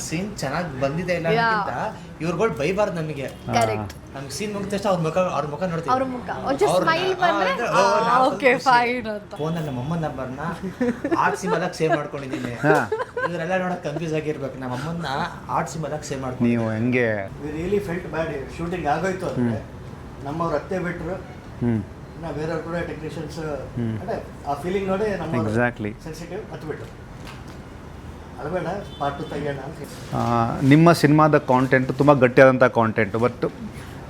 Scene ಚೆನ್ನಾಗಿ ಬಂದಿದೆ ಇಲ್ಲ ಅನ್ನೋಕ್ಕಿಂತ ಇವ್ರುಗಳು ಬೈಬಾರ್ದು ನಮಗೆ. ಕರೆಕ್ಟ್. ನಮ್ಗೆ ಸೀನ್ ಮುಗಿದ ತಕ್ಷಣ ಅವ್ರ ಮುಖ ನೋಡ್ತೀವಿ. ಅವ್ರ ಮುಖ ಒಂಚೂರು ಸ್ಮೈಲ್ ಬಂದ್ರೆ ಓಕೆ ಫೈನ್ ಅಂತ. ಫೋನಲ್ಲಿ ನಮ್ಮ ಅಮ್ಮನ ನಂಬರ್ನ ಆರ್ಟ್ ಸಿಂಬಲಾಗಿ ಸೇವ್ ಮಾಡ್ಕೊಂಡಿದ್ದೀನಿ. ಇವರೆಲ್ಲ ನೋಡಕ್ ಕನ್ಫ್ಯೂಸ್ ಆಗಿರ್ಬೇಕು. ನಮ್ಮ ಅಮ್ಮನ ಆರ್ಟ್ ಸಿಂಬಲಾಗಿ ಸೇವ್ ಮಾಡ್ಕೊಂಡು ನೀವು ಹೆಂಗೆ we really felt bad. Shooting ಆಗೋಯ್ತು ಅಂದರೆ ನಮ್ಮವ್ರು ಅತ್ತೆ ಬಿಟ್ಟರು, ಇನ್ನು ಬೇರೆಯವ್ರು ಕೂಡ ಟೆಕ್ನಿಷಿಯನ್ಸ್ ಅಂದರೆ ಆ ಫೀಲಿಂಗ್ ನೋಡಿ ನಮ್ಮ ಎಕ್ಸಾಕ್ಟ್ಲಿ ಸೆನ್ಸಿಟಿವ್ ಹತ್ಬಿಟ್ರು. ಅಳಬೇಡ ಪಾರ್ಟ್ 2 ತೆಗೆಯೋಣ ಅಂತ. ನಿಮ್ಮ ಸಿನಿಮಾದ ಕಾಂಟೆಂಟ್ ತುಂಬ ಗಟ್ಟಿಯಾದಂಥ ಕಾಂಟೆಂಟು. ಬಟ್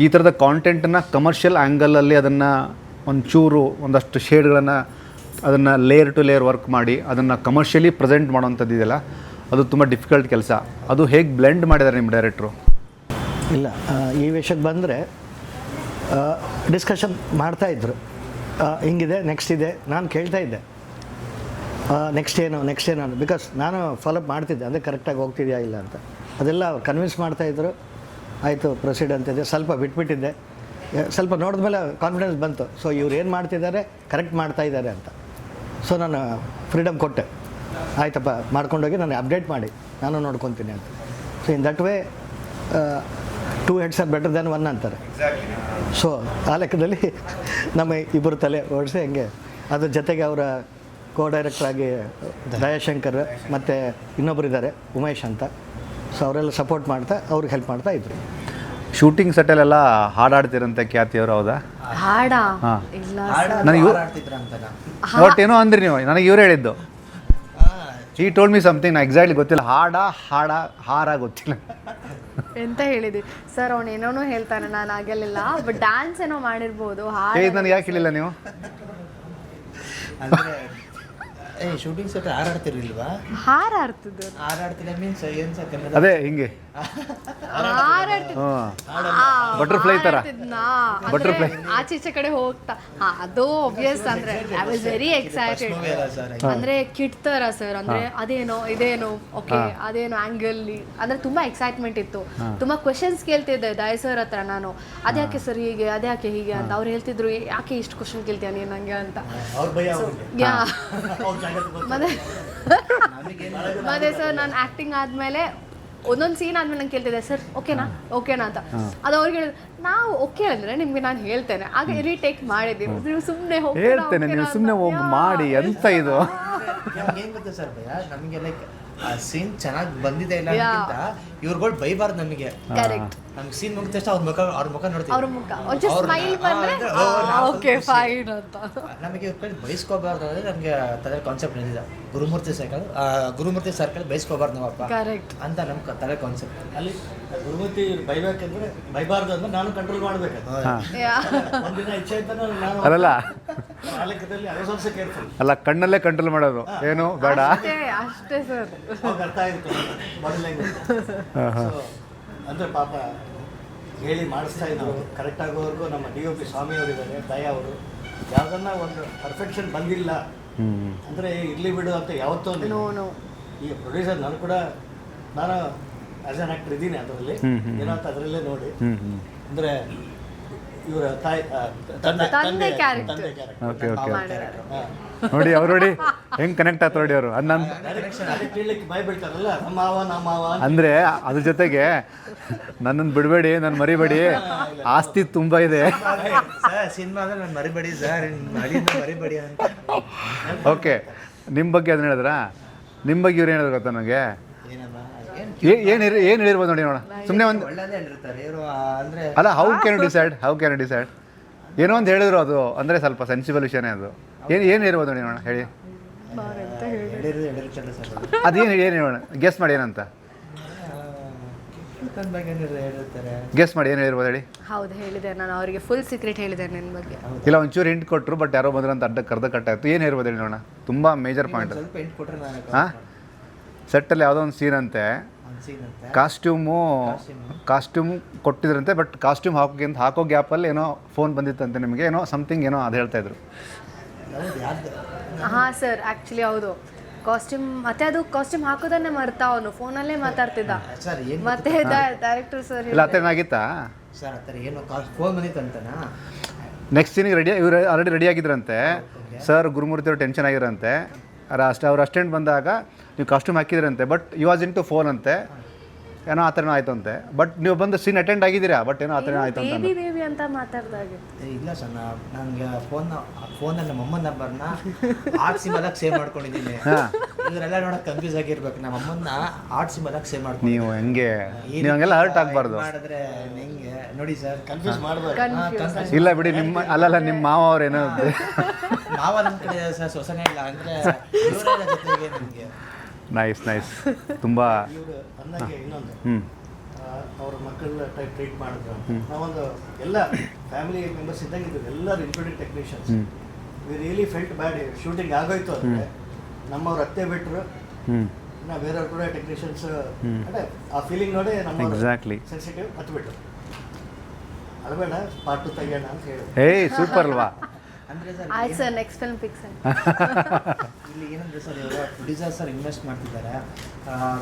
ಈ ಥರದ ಕಾಂಟೆಂಟನ್ನು ಕಮರ್ಷಿಯಲ್ ಆ್ಯಂಗಲಲ್ಲಿ ಅದನ್ನು ಒಂಚೂರು ಒಂದಷ್ಟು ಶೇಡ್ಗಳನ್ನು ಅದನ್ನು ಲೇಯರ್ ಟು ಲೇಯರ್ ವರ್ಕ್ ಮಾಡಿ ಅದನ್ನು ಕಮರ್ಷಿಯಲಿ ಪ್ರೆಸೆಂಟ್ ಮಾಡೋವಂಥದ್ದು ಇದೆಯಲ್ಲ, ಅದು ತುಂಬ ಡಿಫಿಕಲ್ಟ್ ಕೆಲಸ. ಅದು ಹೇಗೆ ಬ್ಲೆಂಡ್ ಮಾಡಿದ್ದಾರೆ ನಿಮ್ಮ ಡೈರೆಕ್ಟ್ರು? ಇಲ್ಲ, ಈ ವಿಷಯಕ್ಕೆ ಬಂದರೆ ಡಿಸ್ಕಷನ್ ಮಾಡ್ತಾಯಿದ್ರು. ಹಿಂಗಿದೆ, ನೆಕ್ಸ್ಟ್ ಇದೆ. ನಾನು ಕೇಳ್ತಾ ಇದ್ದೆ ನೆಕ್ಸ್ಟ್ ಏನು ಅಂತ. ಬಿಕಾಸ್ ನಾನು ಫಾಲೋಅಪ್ ಮಾಡ್ತಿದ್ದೆ, ಅಂದರೆ ಕರೆಕ್ಟಾಗಿ ಹೋಗ್ತಿದೆಯಾ ಇಲ್ಲ ಅಂತ. ಅದೆಲ್ಲ ಕನ್ವಿನ್ಸ್ ಮಾಡ್ತಾಯಿದ್ರು. ಆಯಿತು ಪ್ರೊಸೀಡ್ ಅಂತಿದ್ದೆ. ಸ್ವಲ್ಪ ಬಿಟ್ಬಿಟ್ಟಿದ್ದೆ. ಸ್ವಲ್ಪ ನೋಡಿದ್ಮೇಲೆ ಕಾನ್ಫಿಡೆನ್ಸ್ ಬಂತು. ಸೊ ಇವ್ರು ಏನು ಮಾಡ್ತಿದ್ದಾರೆ ಕರೆಕ್ಟ್ ಮಾಡ್ತಾ ಇದ್ದಾರೆ ಅಂತ. ಸೊ ನಾನು ಫ್ರೀಡಮ್ ಕೊಟ್ಟೆ. ಆಯ್ತಪ್ಪ ಮಾಡ್ಕೊಂಡೋಗಿ ನಾನು ಅಪ್ಡೇಟ್ ಮಾಡಿ ನಾನು ನೋಡ್ಕೊತೀನಿ ಅಂತ. So in that way 2 heads are better than 1 ಅಂತಾರೆ. ಸೊ ಆ ಲೆಕ್ಕದಲ್ಲಿ ನಮ್ಮ ಇಬ್ಬರು ತಲೆ ಓಡಿಸಿ ಹಂಗೆ ಅದ್ರ ಜೊತೆಗೆ ಅವರ ಕೋ-ಡೈರೆಕ್ಟರ್ ಆಗಿ ದಯಾಶಂಕರ್ ಮತ್ತು ಇನ್ನೊಬ್ಬರು ಇದ್ದಾರೆ ಉಮೇಶ್ ಅಂತ. ಸೊ ಅವರೆಲ್ಲ ಸಪೋರ್ಟ್ ಮಾಡ್ತಾ ಅವ್ರಿಗೆ ಹೆಲ್ಪ್ ಮಾಡ್ತಾ ಇದ್ರು. ಶೂಟಿಂಗ್ ಸೆಟಲ್ಲೆಲ್ಲ ಹಾಡಾಡ್ತಿರಂತೆ ಖ್ಯಾತಿಯವರು, ಹೌದಾ? ಹಾಡಾ ಹಾಂ. ಇಲ್ಲ ನನಗೆ ಆಡ್ತಿದ್ರ ಅಂತ ಬಟ್ ಏನೋ ಅಂದ್ರಿ ನೀವು, ನನಗೆ ಇವ್ರು ಹೇಳಿದ್ದು. ಈ ಟೋಲ್ಡ್ ಮೀ ಸಮಥಿಂಗ್, ನಾ ಎಕ್ಸಾಕ್ಟ್ಲಿ ಗೊತ್ತಿಲ್ಲ. ಹಾರ ಗೊತ್ತಿಲ್ಲ ಎಂತ ಹೇಳಿದ್ವಿ ಸರ್. ಅವ್ನು ಏನೋ ಹೇಳ್ತಾನೆ, ನಾನು ಆಗಲಿಲ್ಲ. ಬಟ್ ಡ್ಯಾನ್ಸ್ ಏನೋ ಮಾಡಿರ್ಬೋದು. ನನಗೆ ಯಾಕೆ ಹೇಳಿಲ್ಲ ನೀವು? ಅಂದ್ರೆ ಶೂಟಿಂಗ್ ಸೆಟ್ ಹಾರಾಡ್ತಿರ್ಲಿಲ್ವಾ? ಹಾರಾಡ್ತಿದ್ದು ಹಾರಾಡ್ತಿಲ್ಲ ಮೀನ್ಸ್ ಏನ್ ಸರ್ ಕನ್ನಡ? ಅದೇ ಹಿಂಗೆ ಬಟರ್ಫ್ಲೈ ಥರ ಬಟರ್ಫ್ಲೈ ಆಚೆ ಈಚೆ ಕಡೆ ಹೋಗ್ತಾ. ಅದು ಒಬ್ವಿಯಸ್. ಅಂದ್ರೆ ಐ ವಾಸ್ ವೆರಿ ಎಕ್ಸೈಟೆಡ್. ಅಂದ್ರೆ ಕಿಟ್ ತರ ಸರ್. ಅಂದ್ರೆ ಅದೇನೋ ಇದೇನೋ ಓಕೆ ಅದೇನೋ ಆಂಗಲ್ ಅಂದ್ರೆ ತುಂಬಾ ಎಕ್ಸೈಟ್ಮೆಂಟ್ ಇತ್ತು. ತುಂಬಾ ಕ್ವೆಶನ್ಸ್ ಕೇಳ್ತಿದ್ದೆ ದಯ ಸರ್ ಹತ್ರ ನಾನು. ಅದ್ಯಾಕೆ ಸರ್ ಹೀಗೆ, ಅದ್ಯಾಕೆ ಹೀಗೆ ಅಂತ. ಅವ್ರು ಹೇಳ್ತಿದ್ರು ಯಾಕೆ ಇಷ್ಟು ಕ್ವೆಶನ್ ಕೇಳ್ತೀಯ ನೀನು ನಂಗೆ ಅಂತ. ಮತ್ತೆ ಸರ್ ನಾನು ಆಕ್ಟಿಂಗ್ ಆದ್ಮೇಲೆ ಒಂದೊಂದು ಸೀನ್ ಆದ್ಮೇಲೆ ನಂಗೆ ಕೇಳ್ತಿದ್ದೆ ಸರ್ ಓಕೆನಾ ಅಂತ. ಅದು ಅವ್ರಿಗೆ ಹೇಳಿದ್ರು ನಾವು ಓಕೆ ಅಂದ್ರೆ ನಿಮ್ಗೆ ನಾನು ಹೇಳ್ತೇನೆ. ಆಗ ರೀಟೇಕ್ ಮಾಡಿದ್ದೀವಿ. ನೀವು ಸುಮ್ಮನೆ ಹೇಳ್ತೇನೆ, ನೀವು ಸುಮ್ಮನೆ ಹೋಗಿ ಮಾಡಿ ಅಂತ. ಇದು ಏನ್ ಗೊತ್ತಾ ಸರ್ ಭಯ, ನಮಗೆ ಲೈಕ್ ಸೀನ್ ಚೆನ್ನಾಗಿ ಬಂದಿದೆ ಇಲ್ಲ ಅನ್ನೋಕ್ಕಿಂತ ಇವ್ರುಗಳು ಬೈಬಾರ್ದು ನಮಗೆ. ಕರೆಕ್ಟ್. ನಮ್ಗೆ ಸೀನ್ ಮುಗಿದ ತಕ್ಷಣ ಅವ್ರ ಮುಖ ನೋಡ್ತೀವಿ. ಅವ್ರ ಮುಖ ಒಂಚೂರು ಸ್ಮೈಲ್ ಬಂದ್ರೆ ಓಕೆ ಫೈನ್ ಅಂತ. ನಮಗೆ ಇವ್ರ ಕಡೆ ಬೈಸ್ಕೋಬಾರ್ದು ಅಂದ್ರೆ ನಮಗೆ ತಲೆ ಕಾನ್ಸೆಪ್ಟ್ ಬಂದಿದೆ. ಗುರುಮೂರ್ತಿ ಸರ್ಕಲ್ ಬೈಸ್ಕೋಬಾರ್ದು ನಾವಪ್ಪ ಕರೆಕ್ಟ್ ಅಂತ ನಮ್ಮ ತಲೆ ಕಾನ್ಸೆಪ್ಟ್. ಅಲ್ಲಿ ಗುರುಮೂರ್ತಿ ಬೈಬೇಕಂದ್ರೆ ಬೈಬಾರ್ದು ಅಂದ್ರೆ ನಾನು ಕಂಟ್ರೋಲ್ ಮಾಡಬೇಕು. ಒಂದಿನ ಇಚ್ಛೆ ಆಯ್ತು ನಾನು ಅಲ್ಲ ಆ ಲೆಕ್ಕದಲ್ಲಿ ಐ ವಾಸ್ ಆಲ್ಸೋ ಕೇರ್ಫುಲ್. ಅಲ್ಲ, ಕಣ್ಣಲ್ಲೇ ಕಂಟ್ರೋಲ್ ಮಾಡೋದು. ಏನು ಬೇಡ ಅಷ್ಟೇ ಸರ್. ಅವಾಗ ಅರ್ಥ ಆಯಿತು ಬಾಡಿ ಲ್ಯಾಂಗ್ವೇಜ್. ಅಂದರೆ ಪಾಪ ಹೇಳಿ ಮಾಡಿಸ್ತಾ ಇದ್ರು. ಕರೆಕ್ಟ್ ಆಗೋವರೆಗೂ ನಮ್ಮ DOP ಸ್ವಾಮಿ ಅವರಿದ್ದಾರೆ, ದಯಾ ಅವರು. ಯಾವುದನ್ನ ಒಂದು ಪರ್ಫೆಕ್ಷನ್ ಬಂದಿಲ್ಲ ಅಂದರೆ ಇರಲಿ ಬಿಡು ಅಂತ ಯಾವತ್ತೂ ಈ ಪ್ರೊಡ್ಯೂಸರ್ ನಾನು ಆ್ಯಸ್ ಆನ್ ಆ್ಯಕ್ಟರ್ ಇದ್ದೀನಿ ಅದರಲ್ಲಿ. ಏನೋ ಅಂತ ಅದರಲ್ಲೇ ನೋಡಿ. ಅಂದರೆ ಇವರ ತಂದೆ ಕ್ಯಾರೆಕ್ಟರ್. ಓಕೆ ಓಕೆ ನೋಡಿ ಅವ್ರು ನೋಡಿ ಹೆಂಗೆ ಕನೆಕ್ಟ್ ಆಗ್ತಾರೆ ನೋಡಿ ಅವರು. ಅದು ಹೇಳಲಿಕ್ಕೆ ಭಯ ಬೀಳ್ತಾರಲ್ಲ ನಮ್ಮ ಮಾವ ಅಂದರೆ ಅದ್ರ ಜೊತೆಗೆ ನನ್ನನ್ನು ಬಿಡಬೇಡಿ, ನನ್ನ ಮರಿಬೇಡಿ, ಆಸ್ತಿ ತುಂಬ ಇದೆ. ಸಿನಿಮಾ ಅಂದ್ರೆ ನಾನು ಮರಿಬೇಡಿ ಸರ್, ಮರಿಬೇಡಿ ಅಂತ. ಓಕೆ, ನಿಮ್ಮ ಬಗ್ಗೆ ಅದನ್ನ ಹೇಳಿದ್ರಾ? ನಿಮ್ಮ ಬಗ್ಗೆ ಇವ್ರು ಹೇಳಿದ್ರು ಗೊತ್ತಾ ನನಗೆ? ಏನು ಹೇಳಿರ್ಬೋದು ನೋಡಿ ನೋಡ. ಸುಮ್ಮನೆ ಒಂದು ಅಲ್ಲ, ಹೌ ಕ್ಯಾನ್ ಯು ಡಿಸೈಡ್ ಏನೋ ಒಂದು ಹೇಳಿದ್ರು. ಅದು ಅಂದರೆ ಸ್ವಲ್ಪ ಸೆನ್ಸಿಬಲ್ ವಿಷಯನೇ ಅದು. ಏನು ಇರ್ಬೋದು ನೋಡಿ ನೋಡೋಣ, ಹೇಳಿ. ಅದೇನು ಹೇಳೋಣ, ಗೆಸ್ ಮಾಡಿ ಏನಂತ. ಗೆಸ್ ಮಾಡಿ ಏನು ಹೇಳಿರ್ಬೋದು ಹೇಳಿ. ಹೌದು ಹೇಳಿದೆ ನಾನು ಅವರಿಗೆ ಫುಲ್ ಸೀಕ್ರೆಟ್ ಹೇಳಿದೆ ನನ್ನ ಬಗ್ಗೆ. ಇಲ್ಲ, ಒಂಚೂರು ಹಿಂಟ್ ಕೊಟ್ಟರು, ಬಟ್ ಯಾರೋ ಬಂದ್ರು ಅಂತ ಕರ್ದ ಕಟ್ಟಾಯ್ತು. ಏನು ಹೇಳ್ಬೋದು ಹೇಳಿ ನೋಡೋಣ. ತುಂಬ ಮೇಜರ್ ಪಾಯಿಂಟ್. ಹಾಂ, ಸೆಟ್ಟಲ್ಲಿ ಯಾವುದೋ ಒಂದು ಸೀನ್ ಅಂತೆ, ಕಾಸ್ಟ್ಯೂಮು ಕೊಟ್ಟಿದ್ರಂತೆ. ಬಟ್ ಕಾಸ್ಟ್ಯೂಮ್ ಹಾಕೋ ಗ್ಯಾಪಲ್ಲಿ ಏನೋ ಫೋನ್ ಬಂದಿತ್ತಂತೆ ನಿಮಗೆ, ಏನೋ ಸಮಥಿಂಗ್ ಏನೋ ಅದು ಹೇಳ್ತಾಯಿದ್ರು. ಹಾಂ ಸರ್, ಆ್ಯಕ್ಚುಲಿ ಹೌದು. ಕಾಸ್ಟ್ಯೂಮ್ ಮತ್ತೆ ಅದು ಕಾಸ್ಟ್ಯೂಮ್ ಹಾಕೋದನ್ನೇ ಮರ್ತಾ ಅವನು ಫೋನಲ್ಲೇ ಮಾತಾಡ್ತಿದ್ದ. ಮತ್ತೆ ಡೈರೆಕ್ಟರ್ ಸರ್ ಇಲ್ಲ ಆ ಥರ ಏನಾಗಿತ್ತಾ ಸರ್? ಆ ಥರ ಏನೋ ಫೋನ್ ಬಂದಿತ್ತಂತನಾ? ನೆಕ್ಸ್ಟ್ ಸೀನಿಗೆ ಇವರು ಆಲ್ರೆಡಿ ರೆಡಿ ಆಗಿದ್ರಂತೆ ಸರ್. ಗುರುಮೂರ್ತಿ ಅವರು ಟೆನ್ಷನ್ ಆಗಿರಂತೆ. ಅವ್ರು ಅಸ್ಟೆಂಟ್ ಬಂದಾಗ ನೀವು ಕಾಸ್ಟ್ಯೂಮ್ ಹಾಕಿದ್ರಂತೆ, but you was in to phone ಅಂತೆ. ಏನೋ ಆ ಥರನೂ ಆಯ್ತು ಅಂತೆ. ಬಟ್ ನೀವು ಬಂದು ಸೀನ್ ಅಟೆಂಡ್ ಆಗಿದ್ದೀರಾ, ಬಟ್ ಏನೋ ಆ ಥರ ಆಯ್ತು ಅಂತ. ಬೇಬಿ ಬೇಬಿ ಅಂತ ಮಾತಾಡ್ದಾಗೆ ಇಲ್ಲ ಸರ್, ನನಗೆ ಫೋನಲ್ಲಿ ನಮ್ಮ ಅಮ್ಮನ ನಂಬರ್ನ ಆರ್ಟ್ ಸಿಂಬಲಾಗಿ ಸೇವ್ ಮಾಡ್ಕೊಂಡಿದ್ದೀನಿ. ಇವರೆಲ್ಲ ನೋಡಕ್ ಕನ್ಫ್ಯೂಸ್ ಆಗಿರ್ಬೇಕು. ನಮ್ಮ ಅಮ್ಮನ್ನ ಆರ್ಟ್ ಸಿಂಬಲಾಗಿ ಸೇವ್ ಮಾಡ್ಕೊಂಡು ನೀವು ಹೆಂಗೆ ನೀವು ಹಂಗೆಲ್ಲ ಹರ್ಟ್ ಆಗಬಾರ್ದು. ಮಾಡಿದ್ರೆ ಹೆಂಗೆ ನೋಡಿ ಸರ್, ಕನ್ಫ್ಯೂಸ್ ಮಾಡಬಾರ್ದು. ಇಲ್ಲ ಬಿಡಿ, ನಿಮ್ಮ ಅಲ್ಲಲ್ಲ ನಿಮ್ಮ ಮಾವ ಅವ್ರು ಏನೋ ಮಾವ ನಮ್ಮ ಕಡೆ ಸರ್, ಸೊಸನೆ ಇಲ್ಲ ಅಂದರೆ ಇವರೆಲ್ಲ ಜೊತೆಗೆ ನನಗೆ ನೈಸ್ ತುಂಬ. ಇವರು ಅಂದಾಗೆ ಇನ್ನೊಂದು ಹ್ಞೂ ಅವ್ರ ಮಕ್ಕಳ ಟ್ರೀಟ್ ಮಾಡಿದ್ರು. ನಾವೊಂದು ಎಲ್ಲ ಫ್ಯಾಮಿಲಿ ಮೆಂಬರ್ಸ್ ಇದ್ದಂಗಿದ್ರು, ಎಲ್ಲರೂ including technicians. We really felt bad. Shooting ಆಗೋಯ್ತು ಅಂದರೆ ನಮ್ಮವ್ರು ಅತ್ತೆ ಬಿಟ್ಟರು, ಇನ್ನು ಬೇರೆಯವ್ರು ಕೂಡ ಟೆಕ್ನಿಷಿಯನ್ಸ್ ಅಂದರೆ ಆ ಫೀಲಿಂಗ್ ನೋಡಿ ನಮ್ಮ ಎಕ್ಸಾಕ್ಟ್ಲಿ ಸೆನ್ಸಿಟಿವ್ ಹತ್ಬಿಟ್ರು. ಅದು ಬೇಡ ಪಾರ್ಟ್ 2 ತೆಗಿಯೋಣ ಅಂತ ಹೇಳಿ. ಏಯ್ ಸೂಪರ್ ಅಲ್ವಾ. ಅಂದರೆ ಸರ್ ಆಯ್ತು ಸರ್, ನೆಕ್ಸ್ಟ್ ಫಿಲ್ಮ್ ಫಿಕ್ಸ್ ಇಲ್ಲಿ ಏನಂದರೆ ಸರ್, ಇವಾಗ ಪ್ರೊಡ್ಯೂಸರ್ ಸರ್ ಇನ್ವೆಸ್ಟ್ ಮಾಡ್ತಿದ್ದಾರೆ,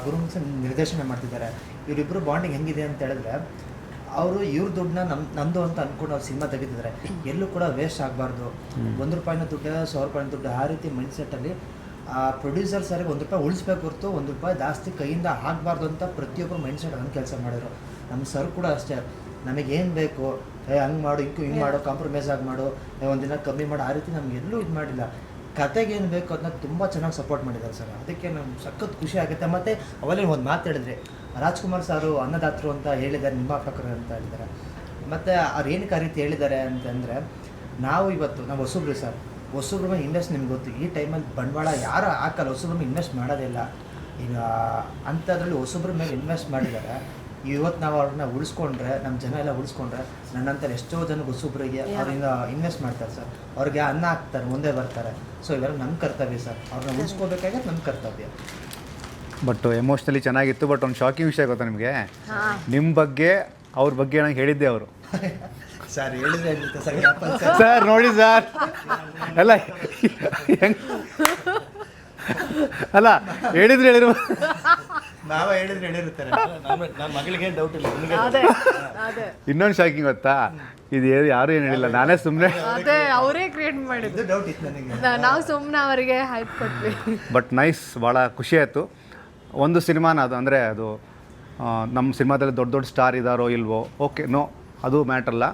ಗುರುಮುಖ ಸರ್ ನಿರ್ದೇಶನ ಮಾಡ್ತಿದ್ದಾರೆ. ಇವರಿಬ್ಬರು ಬಾಂಡಿಂಗ್ ಹೆಂಗಿದೆ ಅಂತ ಹೇಳಿದ್ರೆ, ಅವರು ಇವ್ರ ದುಡ್ಡನ್ನ ನಂದು ಅಂತ ಅಂದ್ಕೊಂಡು ಅವ್ರು ಸಿನಿಮಾ ತೆಗಿತಿದ್ದಾರೆ. ಎಲ್ಲೂ ಕೂಡ ವೇಸ್ಟ್ ಆಗಬಾರ್ದು. 1 ರೂಪಾಯಿನ ದುಡ್ಡು 100 ರೂಪಾಯಿನ ದುಡ್ಡು ಆ ರೀತಿ ಮೈಂಡ್ಸೆಟ್ಟಲ್ಲಿ ಪ್ರೊಡ್ಯೂಸರ್ ಸರಿಗೆ 1 ರೂಪಾಯಿ ಉಳಿಸ್ಬೇಕು ಹೊರತು 1 ರೂಪಾಯಿ ಜಾಸ್ತಿ ಕೈಯಿಂದ ಆಗಬಾರ್ದು ಅಂತ ಪ್ರತಿಯೊಬ್ಬರು ಮೈಂಡ್ಸೆಟ್ ಹಂಗೆ ಕೆಲಸ ಮಾಡಿದ್ರು. ನಮ್ಮ ಸರ್ ಕೂಡ ಅಷ್ಟೇ, ನಮಗೇನು ಬೇಕು ಹಂಗೆ ಮಾಡು, ಹಿಂಗೆ ಮಾಡು, ಕಾಂಪ್ರಮೈಸ್ ಆಗಿ ಮಾಡು, ಒಂದಿನ ಕಮ್ಮಿ ಮಾಡು, ಆ ರೀತಿ ನಮಗೆಲ್ಲೂ ಇದು ಮಾಡಿಲ್ಲ. ಕತೆಗೆ ಏನು ಬೇಕು ಅದನ್ನ ತುಂಬ ಚೆನ್ನಾಗಿ ಸಪೋರ್ಟ್ ಮಾಡಿದ್ದಾರೆ ಸರ್. ಅದಕ್ಕೆ ನಮ್ಗೆ ಸಖತ್ ಖುಷಿ ಆಗುತ್ತೆ. ಮತ್ತು ಅವಲೇ ಒಂದು ಮಾತು ಹೇಳಿದ್ರೆ, ರಾಜ್ಕುಮಾರ್ ಸಾರು ಅನ್ನದಾತರು ಅಂತ ಹೇಳಿದ್ದಾರೆ, ನಿರ್ಮಾಪಕರು ಅಂತ ಹೇಳಿದ್ದಾರೆ. ಮತ್ತು ಅವ್ರು ಏನಕ್ಕೆ ಆ ರೀತಿ ಹೇಳಿದ್ದಾರೆ ಅಂತಂದರೆ, ನಾವು ಹೊಸಬ್ರು ಸರ್, ಹೊಸಬ್ರ ಮೇಲೆ ಇನ್ವೆಸ್ಟ್ ನಿಮ್ಗೆ ಗೊತ್ತು, ಈ ಟೈಮಲ್ಲಿ ಬಂಡವಾಳ ಯಾರು ಹಾಕಲ್ಲ, ಹೊಸಬ್ರ ಮೇಲೆ ಇನ್ವೆಸ್ಟ್ ಮಾಡೋದಿಲ್ಲ. ಈಗ ಅಂಥದ್ರಲ್ಲಿ ಹೊಸಬ್ರ ಮೇಲೆ ಇನ್ವೆಸ್ಟ್ ಮಾಡಿದ್ದಾರೆ. ಇವತ್ತು ನಾವು ಅವ್ರನ್ನ ಉಳಿಸ್ಕೊಂಡ್ರೆ, ನಮ್ಮ ಜನ ಎಲ್ಲ ಉಳಿಸ್ಕೊಂಡ್ರೆ, ನನ್ನಂತರ ಎಷ್ಟೋ ಜನ ಹೊಸಬ್ರಿಗೆ ಅವರಿಂದ ಇನ್ವೆಸ್ಟ್ ಮಾಡ್ತಾರೆ ಸರ್. ಅವ್ರಿಗೆ ಅನ್ನ ಹಾಕ್ತಾರೆ, ಮುಂದೆ ಬರ್ತಾರೆ. ಸೊ ಇವೆಲ್ಲ ನಮ್ಮ ಕರ್ತವ್ಯ ಸರ್, ಅವ್ರನ್ನ ಉಳಿಸ್ಕೋಬೇಕಾದ್ರೆ ನಮ್ಮ ಕರ್ತವ್ಯ. ಬಟ್ ಎಮೋಷ್ನಲಿ ಚೆನ್ನಾಗಿತ್ತು. ಬಟ್ ಒಂದು ಶಾಕಿಂಗ್ ವಿಷಯ ಗೊತ್ತಾ ನಿಮಗೆ? ನಿಮ್ಮ ಬಗ್ಗೆ ಅವ್ರ ಬಗ್ಗೆ ನಂಗೆ ಹೇಳಿದ್ದೆ ಅವರು. ಸರ್ ಹೇಳಿದ್ರೆ ಸರ್, ಸರ್ ನೋಡಿ ಸರ್, ಅಲ್ಲ ಅಲ್ಲ ಹೇಳಿದ್ರು ನಾವೇ ಹೇಳಿರ್ತಾರೆ. ನನ್ನ ಮಗಳಿಗೆ ಡೌಟ್ ಇಲ್ಲ. ಅದೇ ಅದೇ ಇನ್ನೊಂದು ಶಾಕಿಂಗ್ ಗೊತ್ತಾ? ಇದು ಯಾರು ಏನು ಹೇಳಿಲ್ಲ, ನಾನೇ ಸುಮ್ಮನೆ ಅದೇ ಅವರೇ ಕ್ರಿಯೇಟ್ ಮಾಡಿದ್ದು. ಡೌಟ್ ಇತ್ತು ನನಗೆ, ನಾವು ಸುಮ್ಮನೆ ಅವರಿಗೆ ಹೈಪ್ ಕೊಟ್ವಿ. ಬಟ್ ನೈಸ್, ಭಾಳ ಖುಷಿ ಆಯಿತು. ಒಂದು ಸಿನಿಮಾನ ಅದು ಅಂದರೆ ಅದು ನಮ್ಮ ಸಿನಿಮಾದಲ್ಲಿ ದೊಡ್ಡ ದೊಡ್ಡ ಸ್ಟಾರ್ ಇದ್ದಾರೋ ಇಲ್ವೋ, ಓಕೆ, ನೋ, ಅದು ಮ್ಯಾಟ್ರಲ್ಲ.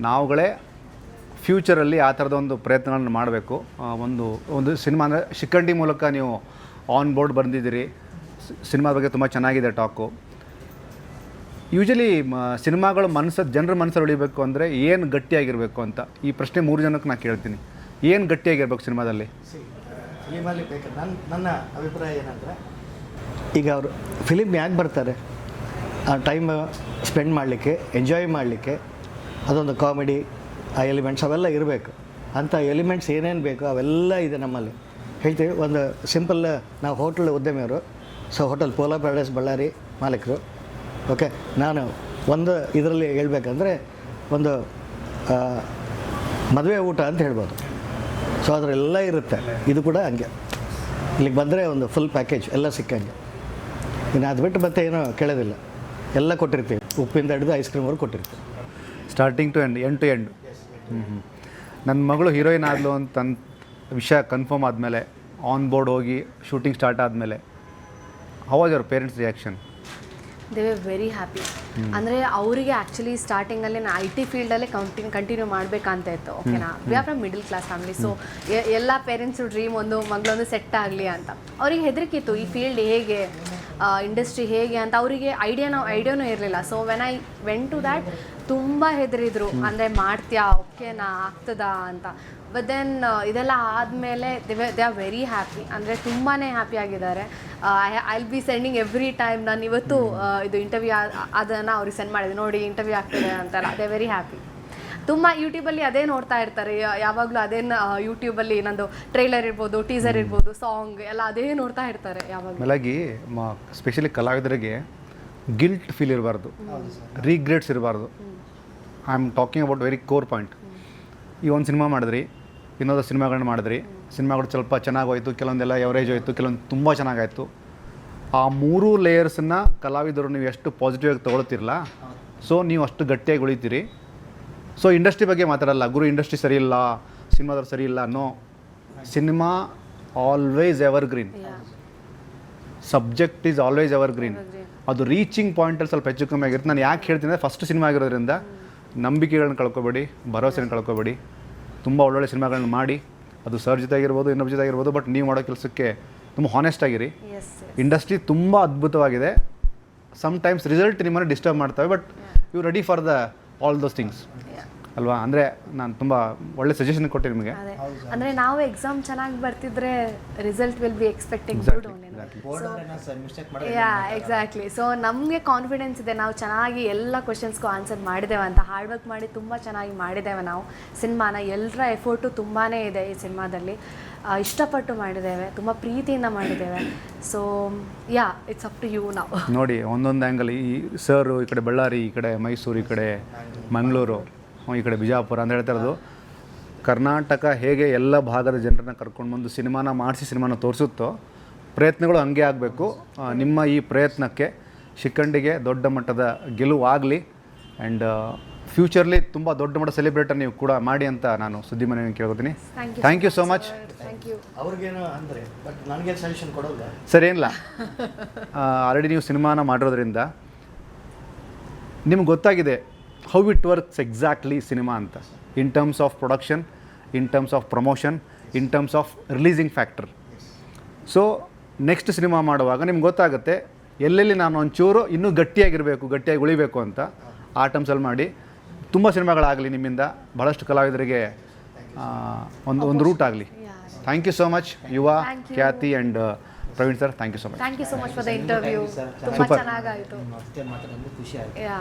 ನಾವುಗಳೇ ಫ್ಯೂಚರಲ್ಲಿ ಆ ಥರದ ಒಂದು ಪ್ರಯತ್ನಗಳನ್ನು ಮಾಡಬೇಕು. ಒಂದು ಸಿನಿಮಾ ಅಂದರೆ ಶಿಖಂಡಿ ಮೂಲಕ ನೀವು ಆನ್ ಬೋರ್ಡ್ ಬಂದಿದ್ದೀರಿ. ಸಿನಿಮಾ ಬಗ್ಗೆ ತುಂಬ ಚೆನ್ನಾಗಿದೆ ಟಾಕು. ಯೂಶಲಿ ಸಿನಿಮಾಗಳು ಜನರ ಮನಸ್ಸಲ್ಲಿ ಉಳಿಬೇಕು ಅಂದರೆ ಏನು ಗಟ್ಟಿಯಾಗಿರಬೇಕು ಅಂತ ಈ ಪ್ರಶ್ನೆ 3 ಜನಕ್ಕೆ ನಾನು ಕೇಳ್ತೀನಿ. ಏನು ಗಟ್ಟಿಯಾಗಿರ್ಬೇಕು ಸಿನಿಮಾದಲ್ಲಿ? ಫಿಲಿಮಲ್ಲಿ ಬೇಕಾದ್ರೆ ನನ್ನ ಅಭಿಪ್ರಾಯ ಏನಂದರೆ, ಈಗ ಅವರು ಫಿಲಿಮ್ ಯಾಕೆ ಬರ್ತಾರೆ, ಆ ಟೈಮ್ ಸ್ಪೆಂಡ್ ಮಾಡಲಿಕ್ಕೆ, ಎಂಜಾಯ್ ಮಾಡಲಿಕ್ಕೆ. ಅದೊಂದು ಕಾಮಿಡಿ, ಆ ಎಲಿಮೆಂಟ್ಸ್ ಅವೆಲ್ಲ ಇರಬೇಕು. ಅಂಥ ಎಲಿಮೆಂಟ್ಸ್ ಏನೇನು ಬೇಕು ಅವೆಲ್ಲ ಇದೆ ನಮ್ಮಲ್ಲಿ. ಹೇಳ್ತೀವಿ, ಒಂದು ಸಿಂಪಲ್, ನಾವು ಹೋಟೆಲ್ ಉದ್ಯಮಿಯವರು. So Hotel Polo Paradise Ballari ಮಾಲೀಕರು. ಓಕೆ, ನಾನು ಒಂದು ಇದರಲ್ಲಿ ಹೇಳ್ಬೇಕಂದ್ರೆ ಒಂದು ಮದುವೆ ಊಟ ಅಂತ ಹೇಳ್ಬೋದು. ಸೊ ಅದರೆಲ್ಲ ಇರುತ್ತೆ. ಇದು ಕೂಡ ಹಂಗೆ, ಇಲ್ಲಿಗೆ ಬಂದರೆ ಒಂದು ಫುಲ್ ಪ್ಯಾಕೇಜ್ ಎಲ್ಲ ಸಿಕ್ಕಂಗೆ. ಇನ್ನು ಅದು ಬಿಟ್ಟು ಮತ್ತೆ ಏನೋ ಕೇಳೋದಿಲ್ಲ, ಎಲ್ಲ ಕೊಟ್ಟಿರ್ತೀವಿ. ಉಪ್ಪಿಂದ ಹಿಡಿದು ಐಸ್ ಕ್ರೀಮ್ವರೆಗೂ ಕೊಟ್ಟಿರ್ತೀವಿ, starting to end to end. ನನ್ನ ಮಗಳು ಹೀರೋಯಿನ್ ಆದಲು ಅಂತ ವಿಷಯ ಕನ್ಫರ್ಮ್ ಆದಮೇಲೆ, ಆನ್ ಬೋರ್ಡ್ ಹೋಗಿ ಶೂಟಿಂಗ್ ಸ್ಟಾರ್ಟ್ ಆದಮೇಲೆ, how was your parents reaction? They were very happy. ಅಂದರೆ ಅವರಿಗೆ ಆ್ಯಕ್ಚುಲಿ ಸ್ಟಾರ್ಟಿಂಗಲ್ಲಿ ನಾನು IT ಫೀಲ್ಡಲ್ಲೇ ಕಂಟಿನ್ಯೂ ಮಾಡಬೇಕಂತ ಇತ್ತು. ಓಕೆನಾ, we are from middle class family. So ಎಲ್ಲ ಪೇರೆಂಟ್ಸು ಡ್ರೀಮ್ ಒಂದು ಮಗಳೊಂದು ಸೆಟ್ ಆಗಲಿ ಅಂತ. ಅವ್ರಿಗೆ ಹೆದರಿಕೆ ಇತ್ತು, ಈ ಫೀಲ್ಡ್ ಹೇಗೆ, ಇಂಡಸ್ಟ್ರಿ ಹೇಗೆ ಅಂತ ಅವರಿಗೆ ಐಡಿಯಾನೂ ಇರಲಿಲ್ಲ. So when I went to that ತುಂಬ ಹೆದರಿದ್ರು. ಅಂದರೆ ಮಾಡ್ತೀಯಾ, ಓಕೆನಾ, ಆಗ್ತದಾ ಅಂತ. ಬಟ್ ದೆನ್ ಇದೆಲ್ಲ ಆದಮೇಲೆ ದೇ ಆರ್ ವೆರಿ ಹ್ಯಾಪಿ. ಅಂದರೆ ತುಂಬಾ ಹ್ಯಾಪಿ ಆಗಿದ್ದಾರೆ. I will be sending every time. ನಾನು ಇವತ್ತು ಇದು ಇಂಟರ್ವ್ಯೂ ಅದನ್ನು ಅವ್ರಿಗೆ ಸೆಂಡ್ ಮಾಡಿದೆ, ನೋಡಿ ಇಂಟರ್ವ್ಯೂ ಆಗ್ತಿದೆ ಅಂತೆಲ್ಲ. They very happy. ತುಂಬ ಯೂಟ್ಯೂಬಲ್ಲಿ ಅದೇ ನೋಡ್ತಾ ಇರ್ತಾರೆ ಯಾವಾಗಲೂ. ಅದೇನು ಯೂಟ್ಯೂಬಲ್ಲಿ ನಂದು ಟ್ರೈಲರ್ ಇರ್ಬೋದು, ಟೀಸರ್ ಇರ್ಬೋದು, ಸಾಂಗ್ ಎಲ್ಲ ಅದೇ ನೋಡ್ತಾ ಇರ್ತಾರೆ ಯಾವಾಗ. ಮೇಲಾಗಿ ಸ್ಪೆಷಲಿ ಕಲಾವಿದರಿಗೆ ಗಿಲ್ಟ್ ಫೀಲ್ ಇರಬಾರ್ದು, ರೀಗ್ರೆಟ್ಸ್ ಇರಬಾರ್ದು. I am talking about very core point. ಈ ಒಂದು ಸಿನಿಮಾ ಮಾಡಿದ್ರಿ, ಇನ್ನೊಂದು ಸಿನಿಮಾಗಳನ್ನ ಮಾಡಿದ್ರಿ, ಸಿನಿಮಾಗಳು ಸ್ವಲ್ಪ ಚೆನ್ನಾಗೋಯ್ತು, ಕೆಲವೊಂದೆಲ್ಲ ಎವರೇಜ್ ಹೋಯಿತು, ಕೆಲವೊಂದು ತುಂಬ ಚೆನ್ನಾಗಾಯಿತು. ಆ 3 ಲೇಯರ್ಸನ್ನು ಕಲಾವಿದರು ನೀವು ಎಷ್ಟು ಪಾಸಿಟಿವ್ ಆಗಿ ತೊಗೊಳ್ತಿರಲ್ಲ, ಸೊ ನೀವು ಅಷ್ಟು ಗಟ್ಟಿಯಾಗಿ ಉಳಿತೀರಿ. ಸೊ ಇಂಡಸ್ಟ್ರಿ ಬಗ್ಗೆ ಮಾತಾಡಲ್ಲ, ಗುರು ಇಂಡಸ್ಟ್ರಿ ಸರಿ ಇಲ್ಲ, ಸಿನಿಮಾದವ್ರು ಸರಿ ಇಲ್ಲ, no. Cinema always evergreen, subject is always evergreen. ಅದು ರೀಚಿಂಗ್ ಪಾಯಿಂಟಲ್ಲಿ ಸ್ವಲ್ಪ ಹೆಚ್ಚು ಕಮ್ಮಿ ಆಗಿರುತ್ತೆ. ನಾನು ಯಾಕೆ ಹೇಳ್ತೀನಿ ಅಂದರೆ ಫಸ್ಟ್ ಸಿನಿಮಾ ಆಗಿರೋದ್ರಿಂದ ನಂಬಿಕೆಗಳನ್ನ ಕಳ್ಕೊಬೇಡಿ, ಭರವಸೆನ ಕಳ್ಕೊಬೇಡಿ. ತುಂಬ ಒಳ್ಳೊಳ್ಳೆ ಸಿನಿಮಾಗಳನ್ನ ಮಾಡಿ, ಅದು ಸರ್ ಜೊತೆ ಆಗಿರ್ಬೋದು, ಇನ್ನೊಬ್ಬ ಜೊತೆ ಆಗಿರ್ಬೋದು, ಬಟ್ ನೀವು ಮಾಡೋ ಕೆಲಸಕ್ಕೆ ತುಂಬ ಹಾನೆಸ್ಟ್ ಆಗಿರಿ. ಎಸ್ ಇಂಡಸ್ಟ್ರಿ ತುಂಬ ಅದ್ಭುತವಾಗಿದೆ. ಸಮ್ಟೈಮ್ಸ್ ರಿಸಲ್ಟ್ ನಿಮ್ಮನ್ನು ಡಿಸ್ಟರ್ಬ್ ಮಾಡ್ತವೆ, but you ready for the all those things ಅಲ್ವಾ? ಅಂದರೆ ನಾನು ತುಂಬ ಒಳ್ಳೆ ಸಜೆಷನ್ ಕೊಟ್ಟೆ ನಿಮಗೆ. ಅದೇ ಅಂದರೆ ನಾವು ಎಕ್ಸಾಮ್ ಚೆನ್ನಾಗಿ ಬರ್ತಿದ್ರೆ result will be expecting good only. Yeah exactly. So ನಮಗೆ ಕಾನ್ಫಿಡೆನ್ಸ್ ಇದೆ, ನಾವು ಚೆನ್ನಾಗಿ ಎಲ್ಲ ಕ್ವಶನ್ಸ್ಗೂ ಆನ್ಸರ್ ಮಾಡಿದ್ದೇವೆ ಅಂತ. ಹಾರ್ಡ್ ವರ್ಕ್ ಮಾಡಿ ತುಂಬ ಚೆನ್ನಾಗಿ ಮಾಡಿದ್ದೇವೆ ನಾವು ಸಿನಿಮಾನ. ಎಲ್ಲರ ಎಫರ್ಟು ತುಂಬಾ ಇದೆ ಈ ಸಿನಿಮಾದಲ್ಲಿ. ಇಷ್ಟಪಟ್ಟು ಮಾಡಿದ್ದೇವೆ, ತುಂಬ ಪ್ರೀತಿಯಿಂದ ಮಾಡಿದ್ದೇವೆ. So ya it's up to you ನಾವು. ನೋಡಿ ಒಂದೊಂದು ಆ್ಯಂಗಲ್, ಈ ಸರು ಈ ಕಡೆ ಬಳ್ಳಾರಿ, ಈ ಕಡೆ ಮೈಸೂರು, ಈ ಕಡೆ ಮಂಗಳೂರು, ಈ ಕಡೆ ಬಿಜಾಪುರ ಅಂತ ಹೇಳ್ತಾ ಇರೋದು. ಕರ್ನಾಟಕ ಹೇಗೆ ಎಲ್ಲ ಭಾಗದ ಜನರನ್ನ ಕರ್ಕೊಂಡು ಬಂದು ಸಿನಿಮಾನ ಮಾಡಿಸಿ ಸಿನಿಮಾನ ತೋರಿಸುತ್ತೋ, ಪ್ರಯತ್ನಗಳು ಹಂಗೆ ಆಗಬೇಕು. ನಿಮ್ಮ ಈ ಪ್ರಯತ್ನಕ್ಕೆ ಶಿಖಂಡಿಗೆ ದೊಡ್ಡ ಮಟ್ಟದ ಗೆಲುವು ಆಗಲಿ. ಆ್ಯಂಡ್ ಫ್ಯೂಚರ್ಲಿ ತುಂಬ ದೊಡ್ಡ ಮಟ್ಟ ಸೆಲೆಬ್ರೇಟರ್ ನೀವು ಕೂಡ ಮಾಡಿ ಅಂತ ನಾನು ಸುದ್ದಿ ಮನೆ ಕೇಳ್ಕೊತೀನಿ. Thank you so much. Thank you. ಅವ್ರಿಗೇನು ಅಂದರೆ ಬಟ್ ನನಗೆ ಸಜೆಷನ್ ಕೊಡೋಲ್ಲ ಸರ್. ಏನಿಲ್ಲ, ಆಲ್ರೆಡಿ ನೀವು ಸಿನಿಮಾನ ಮಾಡಿರೋದ್ರಿಂದ ನಿಮ್ಗೆ ಗೊತ್ತಾಗಿದೆ how it works exactly cinema ಅಂತ, in terms of production, in terms of promotion, in terms of releasing factor. So next cinema ಮಾಡುವಾಗ ನಿಮ್ಗೆ ಗೊತ್ತಾಗುತ್ತೆ ಎಲ್ಲೆಲ್ಲಿ ನಾನು ಒಂಚೂರು ಇನ್ನೂ ಗಟ್ಟಿಯಾಗಿ ಉಳಿಬೇಕು ಅಂತ. ಆ ಟರ್ಮ್ಸಲ್ಲಿ ಮಾಡಿ ತುಂಬ ಸಿನಿಮಾಗಳಾಗಲಿ ನಿಮ್ಮಿಂದ, ಭಾಳಷ್ಟು ಕಲಾವಿದರಿಗೆ ಒಂದು ರೂಟ್ ಆಗಲಿ. Thank you so much Yuva, Khyathi and Praveen sir. Thank you so much. Thank you so much for the interview. ತುಂಬ ಚೆನ್ನಾಗಾಯಿತು. ಮಾತಾಡೋದು ಖುಷಿ ಆಯಿತು. ಯಾ